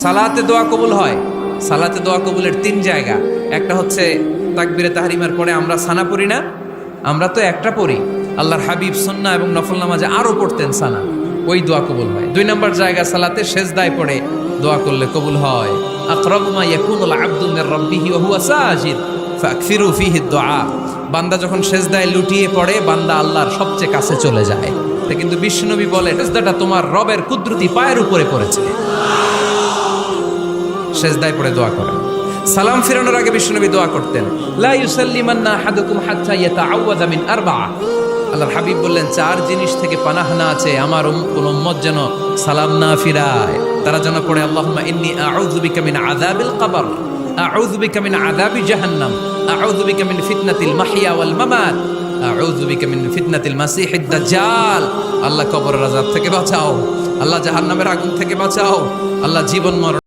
সালাতে দোয়া কবুল হয়। সালাতে দোয়া কবুলের তিন জায়গা। একটা হচ্ছে তাকবীরে তাহরিমার পরে আমরা সানা পড়ি না, আমরা তো একটা পড়ি। আল্লাহর হাবিব সুন্নাহ এবং নফল নামাজে আরো পড়তেন সানা, ওই দোয়া কবুল হয়। দুই নম্বর জায়গা সালাতে সেজদায় পড়ে দোয়া করলে কবুল হয়। আকরাবু মা ইয়াকুনুল আবদু মির রাব্বিহি ওয়া হুয়া সাজিদ ফাকসিরু ফীহি দুআ। বান্দা যখন সেজদায় লুটিয়ে পড়ে, বান্দা আল্লাহর সবচেয়ে কাছে চলে যায়। তা কিন্তু বিশ্বনবী বলে, সেজদাটা তোমার রবের কুদরতি পায়ের উপরে পড়েছে। সেজদায় পড়ে দোয়া করেন। সালাম ফিরানোর আগে বিশ্বনবী দোয়া করতেন, লা ইউসাল্লিমান্না আহাদুকুম হাত্তা ইয়াতাআওয়াযা মিন আরবা'a। আল্লাহর হাবিব বললেন, চার জিনিস থেকে পানাহ না আছে আমার কোন উম্মত যেন সালাম না ফিরায়। তারা যেন পড়ে, আল্লাহুম্মা ইন্নী আউযু বিকা মিন আযাবিল কবর, আউযু বিকা মিন আযাবি জাহান্নাম, আউযু বিকা মিন ফিতনাতিল মাহইয়া ওয়াল মামাত, আউযু বিকা মিন ফিতনাতিল মাসিহিদ দাজ্জাল। আল্লাহ কবরের আযাব থেকে বাঁচাও, আল্লাহ জাহান্নামের আগুন থেকে বাঁচাও, আল্লাহ জীবন মরণ